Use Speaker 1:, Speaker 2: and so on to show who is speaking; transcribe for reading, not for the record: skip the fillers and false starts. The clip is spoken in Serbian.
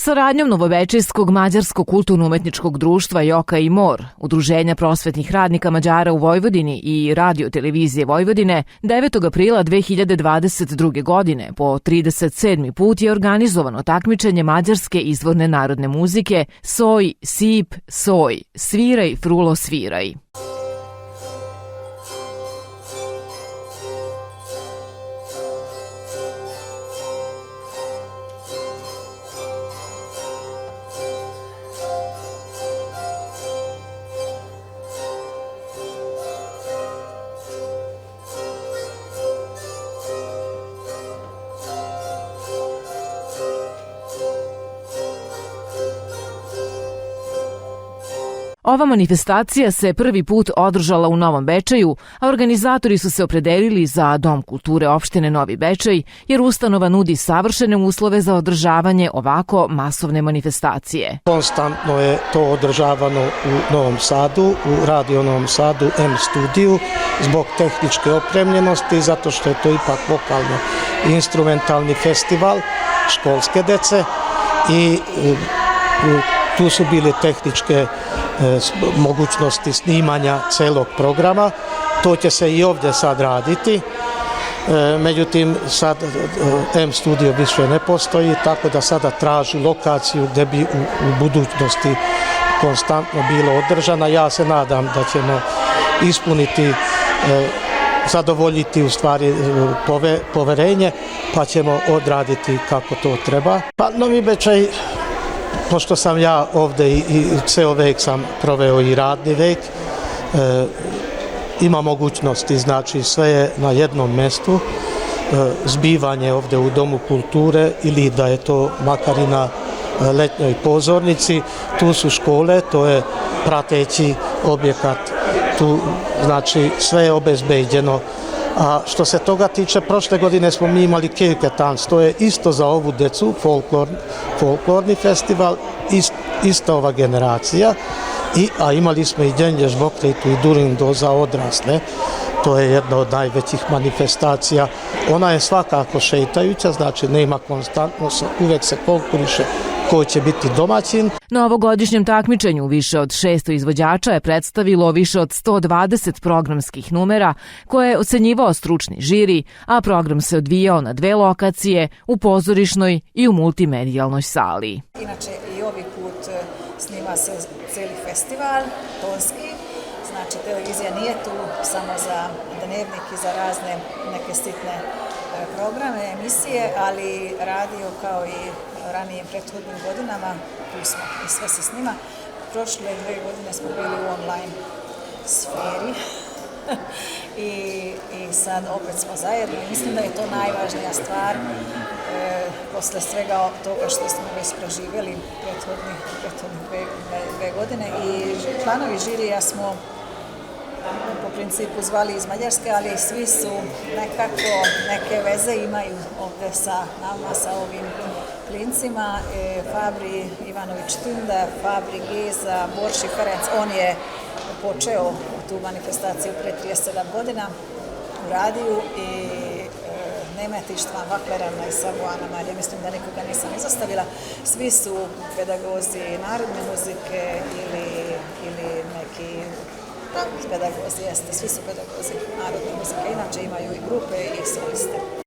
Speaker 1: Saradnjom Novobečejskog mađarskog kulturno-umetničkog društva Joka i Mor, Udruženja prosvetnih radnika Mađara u Vojvodini i Radio televizije Vojvodine, 9. aprila 2022. godine po 37. put je organizovano takmičenje mađarske izvorne narodne muzike Soj, Sip, Soj, Sviraj, Frulo, sviraj. Ova manifestacija se prvi put održala u Novom Bečeju, a organizatori su se opredelili za Dom kulture opštine Novi Bečej, jer ustanova nudi savršene uslove za održavanje ovako masovne manifestacije.
Speaker 2: Konstantno je to održavano u Novom Sadu, u Radio Novom Sadu M studiju, zbog tehničke opremljenosti, zato što je to ipak vokalno instrumentalni festival školske dece i tu su bile tehničke mogućnosti snimanja celog programa. To će se i ovdje sad raditi. Međutim, sad M studio više ne postoji, tako da sada traži lokaciju gdje bi u budućnosti konstantno bilo održana. Ja se nadam da ćemo ispuniti, zadovoljiti u stvari poverenje, pa ćemo odraditi kako to treba. Pa Novi Bečej, pošto sam ja ovdje i ceo vek sam proveo i radni vek, ima mogućnosti, znači sve je na jednom mjestu, zbivanje ovdje u Domu kulture ili da je to makar i na letnjoj pozornici, tu su škole, to je prateći objekat, tu znači sve je obezbeđeno. A što se toga tiče, prošle godine smo mi imali Kirketans, to je isto za ovu decu, folklorni festival, ista ova generacija, a imali smo i Djenje Žbokretu i Durindo za odrasle, to je jedna od najvećih manifestacija. Ona je svakako šetajuća, znači nema konstantno, uvek se konkuriše ko će biti domaćin.
Speaker 1: Na ovogodišnjem takmičenju više od 600 izvođača je predstavilo više od 120 programskih numera koje je ocenjivao stručni žiri, a program se odvijao na 2 lokacije, u pozorišnoj i u multimedijalnoj sali.
Speaker 3: Inače i ovaj put snima se cijeli festival, tonski, znači televizija nije tu samo za dnevnik i za razne neke sitne programe, emisije, ali radio kao i ranijim prethodnim godinama, tu smo i sve se snima. Prošle 2 godine smo bili u online sferi i sad opet smo zajedno. Mislim da je to najvažnija stvar posle svega toga što smo već proživjeli prethodnih 2 godine i članovi žirija smo po principu zvali iz Mađarske, ali svi su nekako, neke veze imaju ovdje sa nama, sa ovim klincima. Fabri Ivanović Tunda, Fabri Geza, Borši Ferenc, on je počeo tu manifestaciju pre 37 godina u radiju i Nemetištva, Vaklerana i Sabuana Marija, mislim da nikoga nisam izostavila. Svi su pedagozi narodne muzike ili neki pedagozi, jeste, svi su pedagozi narodne muzike, inače imaju i grupe i soliste.